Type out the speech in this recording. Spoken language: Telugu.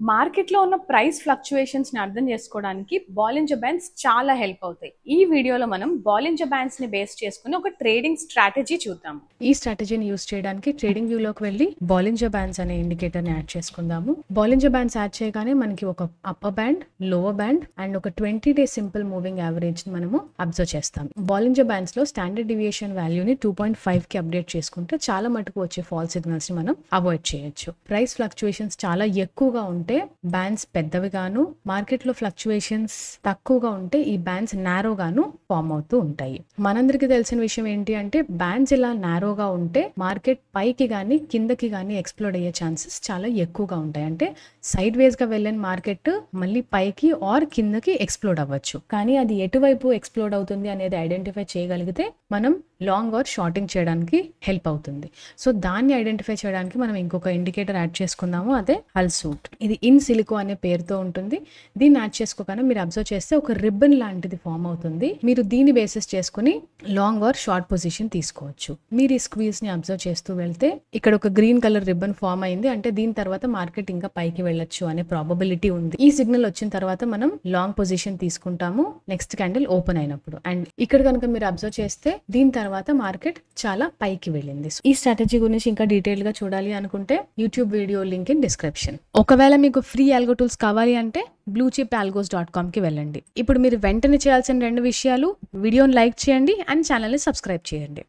మార్కెట్లో ఉన్న ప్రైస్ ఫ్లక్చుయేషన్స్ ని అర్థం చేసుకోవడానికి బాలింజర్ బ్యాండ్స్ చాలా హెల్ప్ అవుతాయి. ఈ వీడియోలో మనం బాలింజర్ బ్యాండ్స్ ని బేస్ చేసుకుని ఒక ట్రేడింగ్ స్ట్రాటజీ చూద్దాం. ఈ స్ట్రాటజీని యూస్ చేయడానికి ట్రేడింగ్ వ్యూ లోకి వెళ్ళి బాలింజర్ బ్యాండ్స్ అనే ఇండికేటర్ ని యాడ్ చేసుకుందాము. బాలింజర్ బ్యాండ్స్ యాడ్ చేయగానే మనకి ఒక upper band, lower band and ఒక 20-day సింపుల్ మూవింగ్ యావరేజ్ ని మనము అబ్జర్వ్ చేస్తాం. బాలింజర్ బ్యాండ్స్ లో స్టాండర్డ్ డివియేషన్ వాల్యూని 2.5 కి అప్డేట్ చేసుకుంటే చాలా మటుకు వచ్చే ఫాల్ సిగ్నల్స్ ని మనం అవాయిడ్ చేయొచ్చు. ప్రైస్ ఫ్లక్చుయేషన్స్ చాలా ఎక్కువగా ఉంటే బ్యాండ్స్ పెద్దవిగాను, మార్కెట్ లో ఫ్లక్చుయేషన్స్ తక్కువగా ఉంటే ఈ బ్యాండ్స్ నారోగాను ఫామ్ అవుతూ ఉంటాయి. మనందరికి తెలిసిన విషయం ఏంటి అంటే బ్యాండ్స్ ఇలా నారోగా ఉంటే మార్కెట్ పైకి గానీ కిందకి గానీ ఎక్స్ప్లోడ్ అయ్యే ఛాన్సెస్ చాలా ఎక్కువగా ఉంటాయి. అంటే సైడ్ వేస్ గా వెళ్ళిన మార్కెట్ మళ్ళీ పైకి ఆర్ కిందకి ఎక్స్ప్లోడ్ అవ్వచ్చు. కానీ అది ఎటువైపు ఎక్స్ప్లోడ్ అవుతుంది అనేది ఐడెంటిఫై చేయగలిగితే మనం లాంగ్ ఆర్ షార్టింగ్ చేయడానికి హెల్ప్ అవుతుంది. సో దాన్ని ఐడెంటిఫై చేయడానికి మనం ఇంకొక ఇండికేటర్ యాడ్ చేసుకుందాము. అదే హల్సూట్. ఇది ఇన్ సిలికో అనే పేరుతో ఉంటుంది. దీన్ని యాడ్ చేసుకోగానే మీరు అబ్జర్వ్ చేస్తే ఒక రిబ్బన్ లాంటిది ఫామ్ అవుతుంది. మీరు దీన్ని బేసిస్ చేసుకుని లాంగ్ ఆర్ షార్ట్ పొజిషన్ తీసుకోవచ్చు. మీరు ఈ స్క్వీజ్ ని అబ్జర్వ్ చేస్తూ వెళ్తే ఇక్కడ ఒక గ్రీన్ కలర్ రిబ్బన్ ఫామ్ అయింది. అంటే దీని తర్వాత మార్కెట్ ఇంకా పైకి వెళ్ళొచ్చు అనే ప్రాబబిలిటీ ఉంది. ఈ సిగ్నల్ వచ్చిన తర్వాత మనం లాంగ్ పొజిషన్ తీసుకుంటాము నెక్స్ట్ క్యాండిల్ ఓపెన్ అయినప్పుడు. అండ్ ఇక్కడ కనుక మీరు అబ్జర్వ్ చేస్తే దీని తర్వాత మార్కెట్ చాలా పైకి వెళ్ళింది. ఈ స్ట్రాటజీ గురించి ఇంకా డీటెయిల్ గా చూడాలి అనుకుంటే YouTube video link in description. ఒకవేళ మీకు ఫ్రీ ఆల్గో టూల్స్ కావాలి అంటే bluechipalgos.com కి వెళ్ళండి. ఇప్పుడు మీరు వెంటనే చేయాల్సిన 2 విషయాలు: వీడియోని లైక్ చేయండి అండ్ ఛానల్ని సబ్స్క్రైబ్ చేయండి.